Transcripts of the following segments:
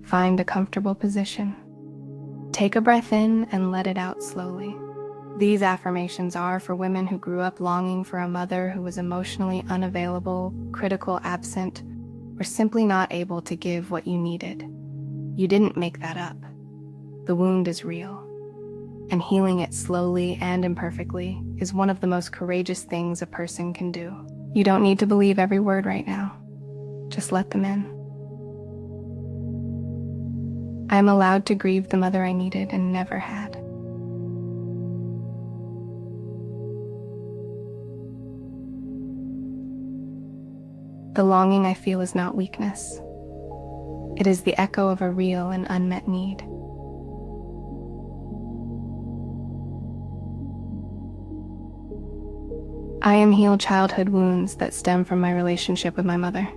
Find a comfortable position. Take a breath in and let it out slowly. These affirmations are for women who grew up longing for a mother who was emotionally unavailable, critical, absent, or simply not able to give what you needed. You didn't make that up. The wound is real, and healing it slowly and imperfectly is one of the most courageous things a person can do. You don't need to believe every word right now. Just let them in. I am allowed to grieve the mother I needed and never had. The longing I feel is not weakness. It is the echo of a real and unmet need. I am healed childhood wounds that stem from my relationship with my mother.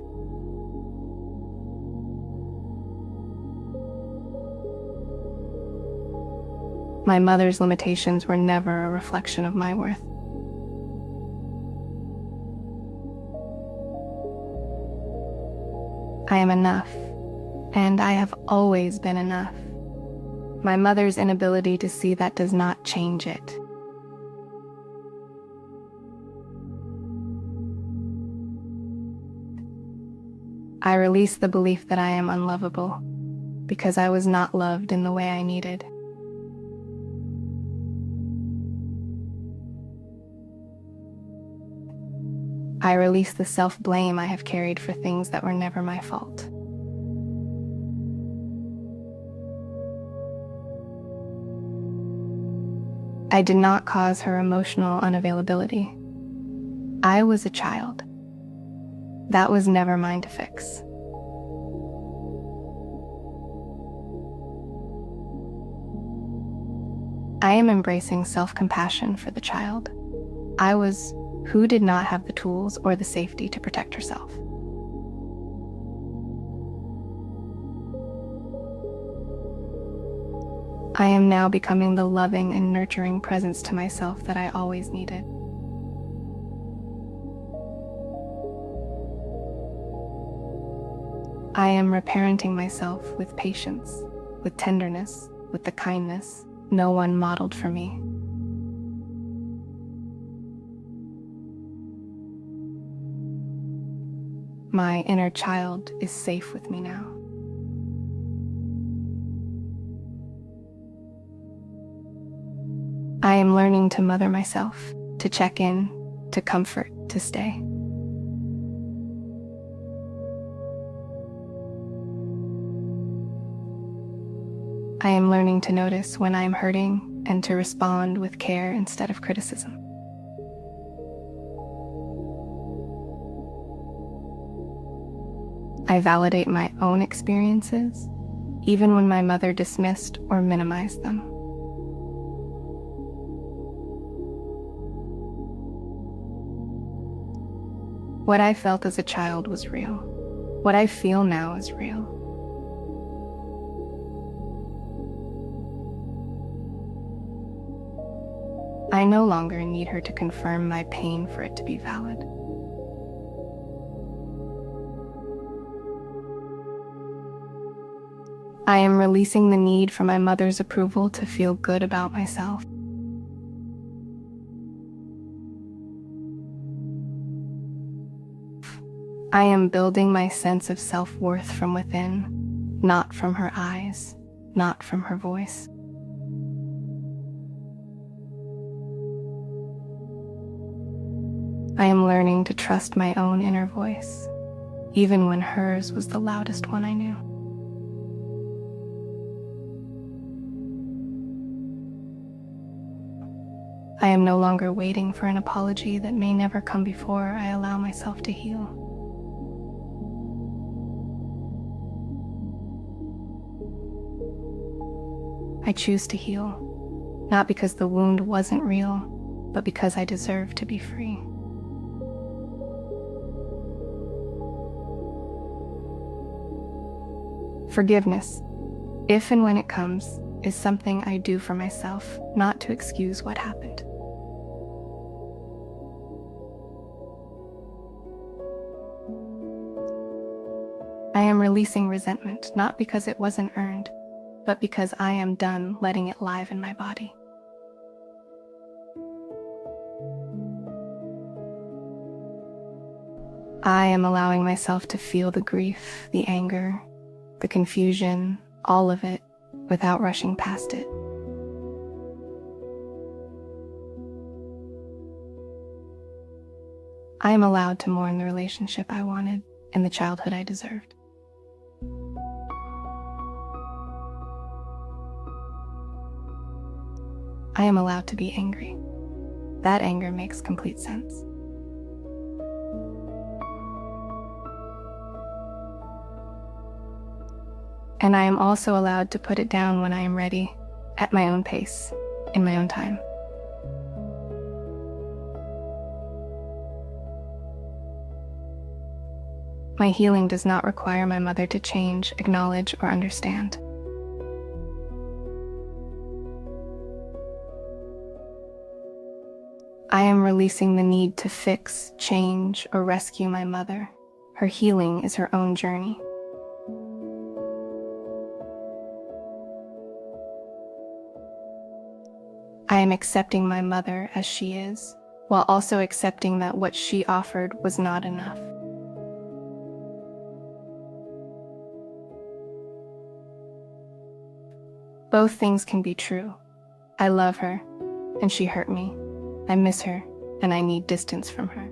My mother's limitations were never a reflection of my worth. I am enough, and I have always been enough. My mother's inability to see that does not change it. I release the belief that I am unlovable because I was not loved in the way I needed. I release the self-blame I have carried for things that were never my fault. I did not cause her emotional unavailability. I was a child. That was never mine to fix. I am embracing self-compassion for the child. I was who did not have the tools or the safety to protect herself. I am now becoming the loving and nurturing presence to myself that I always needed. I am reparenting myself with patience, with tenderness, with the kindness no one modeled for me. My inner child is safe with me now. I am learning to mother myself, to check in, to comfort, to stay. I am learning to notice when I am hurting and to respond with care instead of criticism. I validate my own experiences, even when my mother dismissed or minimized them. What I felt as a child was real. What I feel now is real. I no longer need her to confirm my pain for it to be valid. I am releasing the need for my mother's approval to feel good about myself. I am building my sense of self-worth from within, not from her eyes, not from her voice. I am learning to trust my own inner voice, even when hers was the loudest one I knew. I am no longer waiting for an apology that may never come before I allow myself to heal. I choose to heal, not because the wound wasn't real, but because I deserve to be free. Forgiveness, if and when it comes, is something I do for myself, not to excuse what happened. I am am releasing resentment, not because it wasn't earned, but because I am done letting it live in my body. I am allowing myself to feel the grief, the anger, the confusion, all of it, without rushing past it. I am allowed to mourn the relationship I wanted and the childhood I deserved. I am allowed to be angry. That anger makes complete sense. And I am also allowed to put it down when I am ready, at my own pace, in my own time. My healing does not require my mother to change, acknowledge, or understand. I am releasing the need to fix, change, or rescue my mother. Her healing is her own journey. I am accepting my mother as she is, while also accepting that what she offered was not enough. Both things can be true. I love her, and she hurt me. I miss her, and I need distance from her.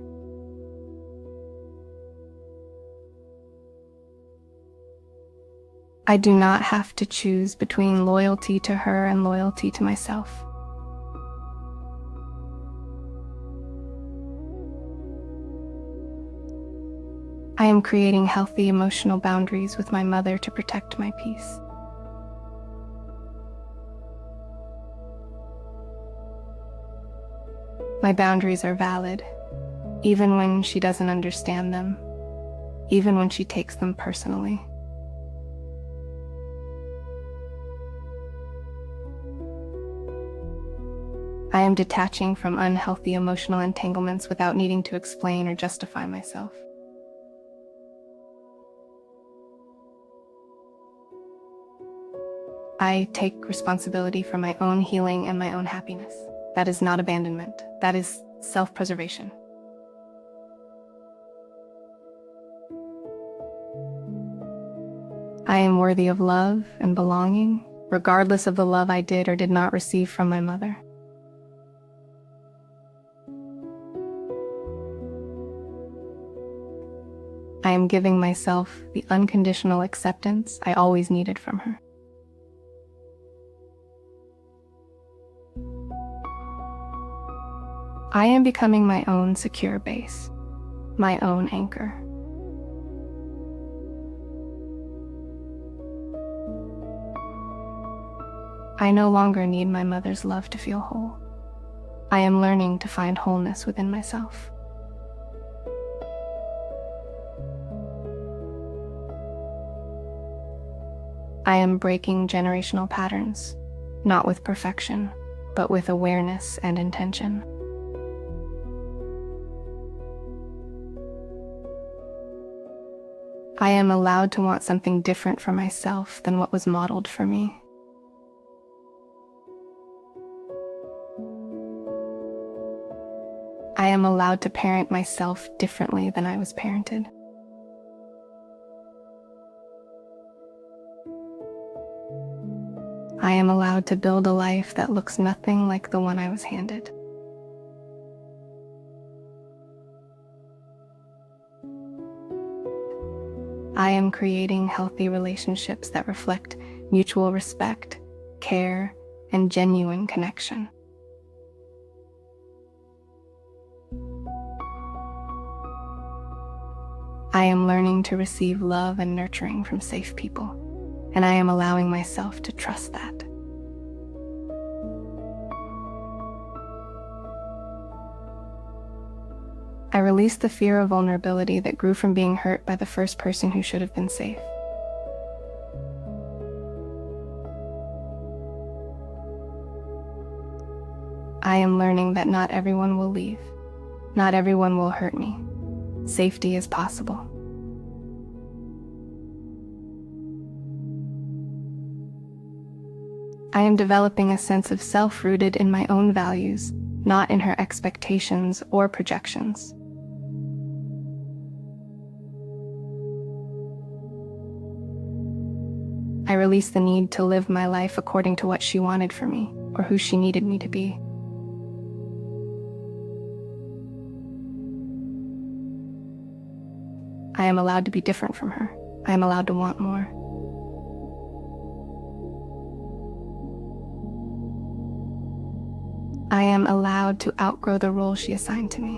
I do not have to choose between loyalty to her and loyalty to myself. I am creating healthy emotional boundaries with my mother to protect my peace. My boundaries are valid, even when she doesn't understand them, even when she takes them personally. I am detaching from unhealthy emotional entanglements without needing to explain or justify myself. I take responsibility for my own healing and my own happiness. That is not abandonment. That is self-preservation. I am worthy of love and belonging, regardless of the love I did or did not receive from my mother. I am giving myself the unconditional acceptance I always needed from her. I am becoming my own secure base, my own anchor. I no longer need my mother's love to feel whole. I am learning to find wholeness within myself. I am breaking generational patterns, not with perfection, but with awareness and intention. I am allowed to want something different for myself than what was modeled for me. I am allowed to parent myself differently than I was parented. I am allowed to build a life that looks nothing like the one I was handed. I am creating healthy relationships that reflect mutual respect, care, and genuine connection. I am learning to receive love and nurturing from safe people, and I am allowing myself to trust that. I release the fear of vulnerability that grew from being hurt by the first person who should have been safe. I am learning that not everyone will leave. Not everyone will hurt me. Safety is possible. I am developing a sense of self rooted in my own values, not in her expectations or projections. I release the need to live my life according to what she wanted for me or who she needed me to be. I am allowed to be different from her. I am allowed to want more. I am allowed to outgrow the role she assigned to me.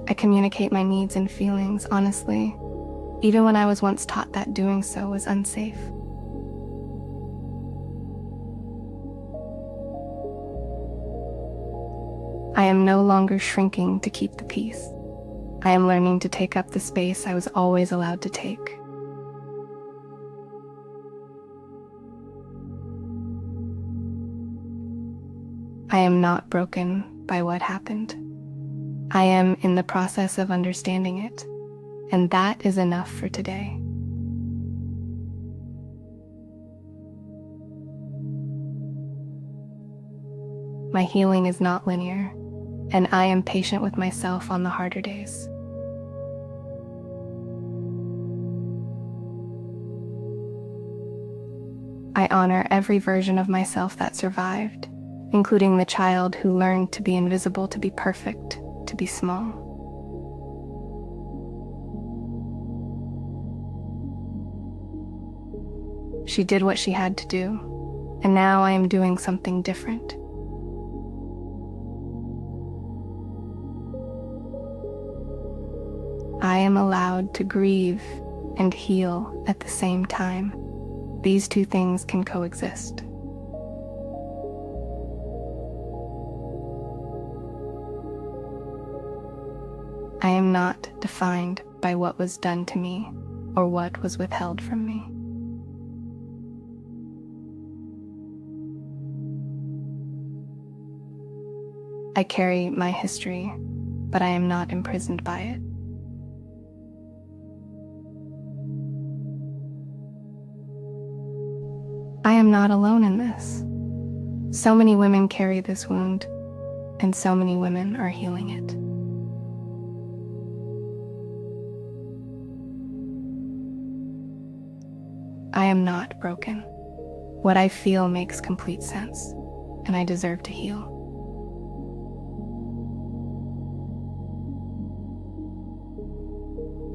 I communicate my needs and feelings honestly, even when I was once taught that doing so was unsafe. I am no longer shrinking to keep the peace. I am learning to take up the space I was always allowed to take. I am not broken by what happened. I am in the process of understanding it, and that is enough for today. My healing is not linear, and I am patient with myself on the harder days. I honor every version of myself that survived, including the child who learned to be invisible, to be perfect, to be small. She did what she had to do, and now I am doing something different. I am allowed to grieve and heal at the same time. These two things can coexist. I am not defined by what was done to me or what was withheld from me. I carry my history, but I am not imprisoned by it. I am not alone in this. So many women carry this wound, and so many women are healing it. I am not broken. What I feel makes complete sense, and I deserve to heal.